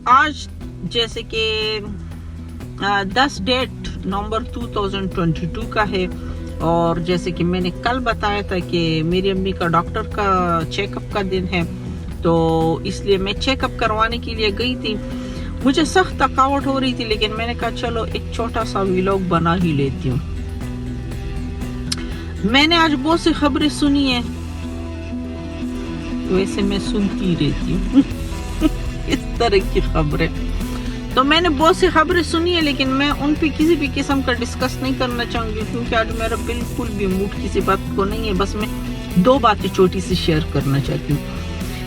آج جیسے کہ 10 ڈیٹ نومبر 2022 کا ہے، اور جیسے کہ میں نے کل بتایا تھا کہ میری امی کا ڈاکٹر کا چیک اپ کا دن ہے، تو اس لیے میں چیک اپ کروانے کے لیے گئی تھی. مجھے سخت تھکاوٹ ہو رہی تھی، لیکن میں نے کہا چلو ایک چھوٹا سا ولاگ بنا ہی لیتی ہوں. میں نے آج بہت سی خبریں سنی ہیں، ویسے میں سنتی رہتی ہوں اس طرح کی خبریں. تو میں نے بہت سی خبریں سنی ہیں، لیکن میں ان پہ کسی بھی قسم کا ڈسکس نہیں کرنا چاہوں گی، کیونکہ آج میرا بالکل بھی موڈ کسی بات کو نہیں ہے. بس میں 2 باتیں چھوٹی سی شیئر کرنا چاہتی ہوں.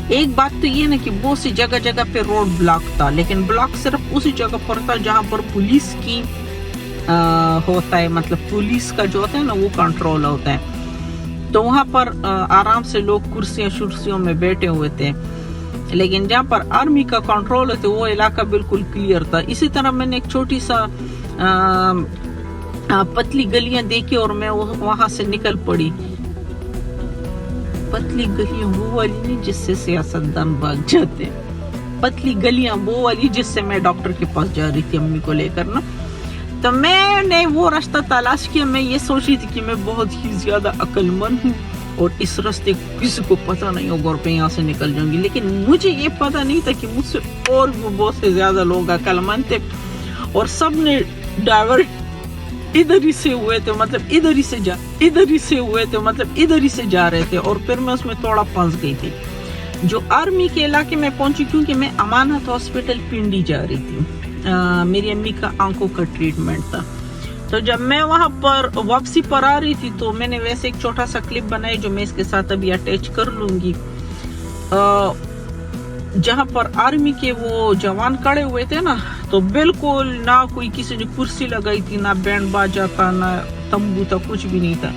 ایک بات تو یہ نا کہ بہت سی جگہ جگہ پہ روڈ بلاک تھا، لیکن بلاک صرف اسی جگہ پر تھا جہاں پر پولیس کی ہوتا ہے، مطلب پولیس کا جو ہوتا ہے نا وہ کنٹرول ہوتا ہے. تو وہاں پر آرام سے لوگ کرسیوں میں بیٹھے ہوئے تھے، لیکن جہاں پر آرمی کا کنٹرول ہے وہ علاقہ بالکل کلیئر تھا. اسی طرح میں نے ایک چھوٹی سا پتلی گلیاں دیکھی اور میں وہاں سے نکل پڑی. پتلی گلیاں وہ والی نہیں جس سے سیاستدان بھاگ جاتے، پتلی گلیاں وہ والی جس سے میں ڈاکٹر کے پاس جا رہی تھی امی کو لے کر نا. تو میں نے وہ راستہ تلاش کیا. میں یہ سوچ رہی تھی کہ میں بہت ہی زیادہ عقل مند ہوں اور اس راستے کسی کو پتہ نہیں ہوگا اور میں یہاں سے نکل جاؤں گی، لیکن مجھے یہ پتہ نہیں تھا کہ مجھ سے اور بھی بہت سے زیادہ لوگ عقل مند تھے، اور سب نے ڈائیورٹ ادھر ہی سے ہوئے تھے، مطلب ادھر ہی سے ہوئے تھے، مطلب ادھر ہی سے جا رہے تھے. اور پھر میں اس میں تھوڑا پھنس گئی تھی. جو آرمی کے علاقے میں پہنچی، کیونکہ میں امانت ہاسپٹل پنڈی جا رہی تھی، میری امی کا آنکھوں کا ٹریٹمنٹ تھا. تو جب میں وہاں پر واپسی پر آ رہی تھی تو میں نے ویسے ایک چھوٹا سا کلپ بنائی جو میں اس کے ساتھ ابھی اٹیچ کر لوں گی، جہاں پر آرمی کے وہ جوان کھڑے ہوئے تھے نا، تو بالکل نہ کوئی کسی نے کرسی لگائی تھی، نہ بینڈ باجا تھا، نہ تمبو تھا، کچھ بھی نہیں تھا.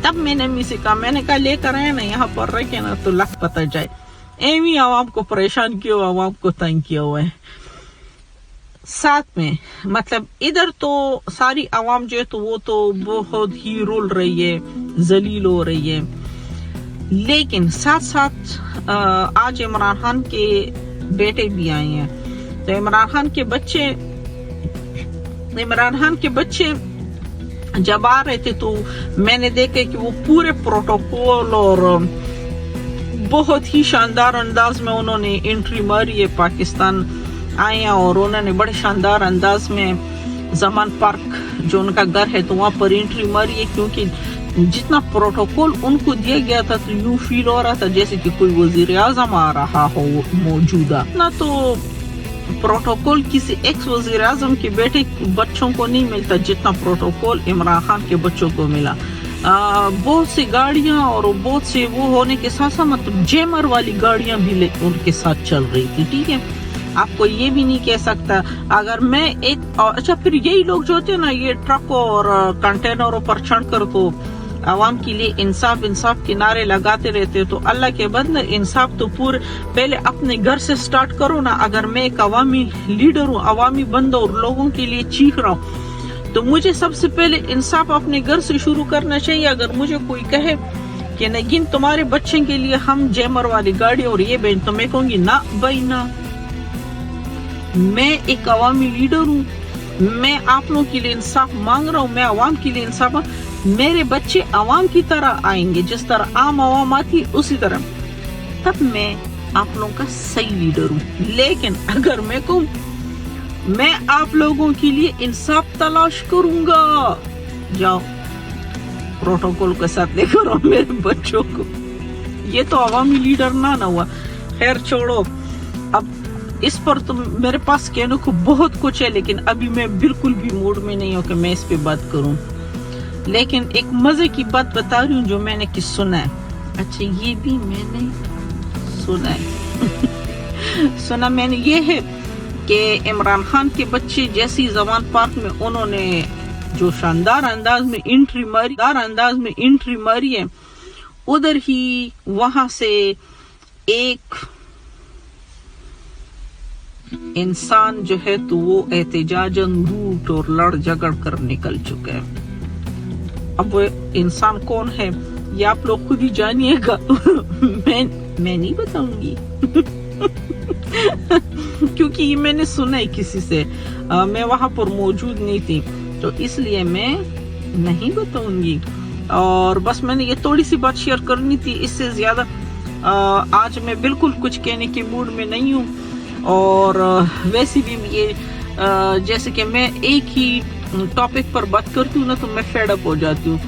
تب میں نے امی سے کہا، میں نے کہا لے کر آئے نا یہاں پر رکھے نا تو لگ پتہ جائے، ایویں عوام کو پریشان کیا ہوا، عوام کو تنگ کیا ہوا ہے. ساتھ میں مطلب ادھر تو ساری عوام جو ہے تو وہ تو بہت ہی رول رہی ہے، ذلیل ہو رہی ہے، لیکن ساتھ ساتھ آج عمران خان کے بیٹے بھی آئے ہیں. تو عمران خان کے بچے جب آ رہے تھے تو میں نے دیکھا کہ وہ پورے پروٹوکول اور بہت ہی شاندار انداز میں انہوں نے انٹری ماری ہے. پاکستان آئے ہیں اور انہوں نے بڑے شاندار انداز میں زمان پارک جو ان کا گھر ہے تو وہاں پر انٹری ماری ہے، کیونکہ جتنا پروٹوکول ان کو دیا گیا تھا تو یوں فیل ہو رہا تھا جیسے کہ کوئی وزیر اعظم آ رہا ہو موجودہ. نہ تو پروٹوکول کسی ایکس وزیر اعظم کے بیٹے بچوں کو نہیں ملتا جتنا پروٹوکول عمران خان کے بچوں کو ملا. بہت سی گاڑیاں اور بہت سے وہ ہونے کے ساتھ ساتھ مطلب جیمر والی گاڑیاں بھی ان کے ساتھ چل رہی تھی. ٹھیک ہے، آپ کو یہ بھی نہیں کہہ سکتا اگر میں ایک اچھا پھر یہی لوگ جو ہوتے ہیں نا یہ ٹرک اور کنٹینروں پر چڑھ کر تو عوام کے لیے انصاف کے نعرے لگاتے رہتے. تو اللہ کے بندے انصاف تو پورے پہلے اپنے گھر سے سٹارٹ کرو نا. اگر میں ایک عوامی لیڈر ہوں، عوامی بندہ اور لوگوں کے لیے چیخ رہا ہوں تو مجھے سب سے پہلے انصاف اپنے گھر سے شروع کرنا چاہیے. اگر مجھے کوئی کہے کہ نگین تمہارے بچے کے لیے ہم جیمر والی گاڑی اور یہ بہن، تو میں کہوں گی نہ بھائی نہ، میں ایک عوامی لیڈر ہوں، میں آپ لوگوں کے لیے انصاف مانگ رہا ہوں، میں عوام کے لیے انصاف میرے بچے عوام کی طرح آئیں گے، جس طرح عام عوام آتی اسی طرح، تب میں آپ لوگوں کا صحیح لیڈر ہوں. لیکن اگر میں کہوں میں آپ لوگوں کے لیے انصاف تلاش کروں گا، جاؤ پروٹوکول کے ساتھ لے کر آؤ میرے بچوں کو، یہ تو عوامی لیڈر نہ ہوا. خیر چھوڑو، اب اس پر تو میرے پاس کہنے کو بہت کچھ ہے، لیکن ابھی میں بالکل بھی موڈ میں نہیں ہوں کہ میں اس پہ بات کروں. لیکن ایک مزے کی بات بتا رہی ہوں جو میں نے سنا ہے. اچھا یہ بھی میں نے سنا ہے سنا میں نے یہ ہے کہ عمران خان کے بچے جیسی زمان پارک میں انہوں نے جو شاندار انداز میں انٹری ماری ہے، ادھر ہی وہاں سے ایک انسان جو ہے تو وہ احتجاجاً روٹ اور لڑ جھگڑ کر نکل چکا ہے. اب وہ انسان کون ہے یہ آپ لوگ خود ہی جانیے گا میں نہیں بتاؤں گی کیونکہ یہ میں نے سنا ہے کسی سے, میں وہاں پر موجود نہیں تھی, تو اس لیے میں نہیں بتاؤں گی. اور بس میں نے یہ تھوڑی سی بات شیئر کرنی تھی, اس سے زیادہ آج میں بالکل کچھ کہنے کے موڈ میں نہیں ہوں. اور ویسے بھی یہ جیسے کہ میں ایک ہی ٹاپک پر بات کرتی ہوں نا تو میں فیڈ اپ ہو جاتی ہوں.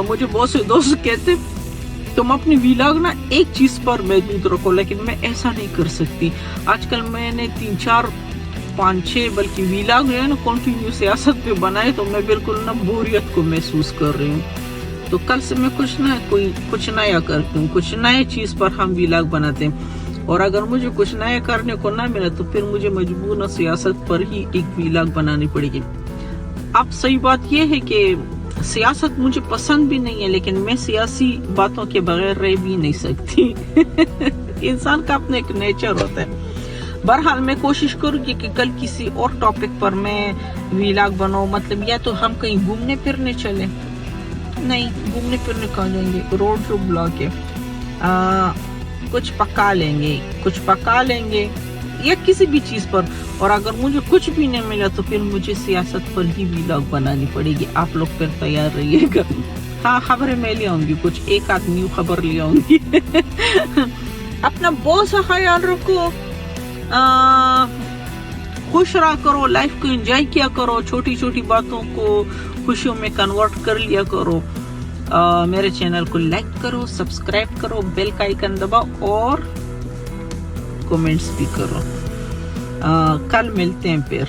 مجھے بہت سے دوست کہتے تم اپنی ویلاگ نا ایک چیز پر محدود رکھو, لیکن میں ایسا نہیں کر سکتی. آج کل میں نے 3 4 5 6 بلکہ ویلاگ جو ہے نا کنٹینیو سیاست پہ بنائے, تو میں بالکل نا بوریت کو محسوس کر رہی ہوں. تو کل سے میں کچھ نیا کرتی ہوں, کچھ نئے چیز پر ہم ویلاگ بناتے ہیں. اور اگر مجھے کچھ نیا کرنے کو نہ ملا تو پھر مجھے مجبوراً سیاست پر ہی ایک ویلاگ بنانی پڑے گی. اب صحیح بات یہ ہے کہ سیاست مجھے پسند بھی نہیں ہے, لیکن میں سیاسی باتوں کے بغیر رہ بھی نہیں سکتی. انسان کا اپنا ایک نیچر ہوتا ہے. بہرحال میں کوشش کروں گی کہ کل کسی اور ٹاپک پر میں ویلاگ بناؤں. مطلب یا تو ہم کہیں گھومنے پھرنے چلیں, نہیں گھومنے پھرنے کہاں جائیں گے, روڈ جو بلاک ہے, کچھ پکا لیں گے یا کسی بھی چیز پر. اور اگر مجھے کچھ بھی نہیں ملا تو پھر مجھے سیاست پر ہی ویلاگ بنانی پڑے گی. آپ لوگ پھر تیار رہیے گا. ہاں خبریں میں لے آؤں گی, کچھ ایک آدھ نیو خبر لے آؤں گی. اپنا بہت سا خیال رکھو, خوش رہا کرو, لائف کو انجوائے کیا کرو, چھوٹی چھوٹی باتوں کو خوشیوں میں کنورٹ کر لیا کرو. میرے چینل کو لائک کرو, سبسکرائب کرو, بیل کا آئیکن دباؤ اور کمنٹس بھی کرو. کل ملتے ہیں پھر.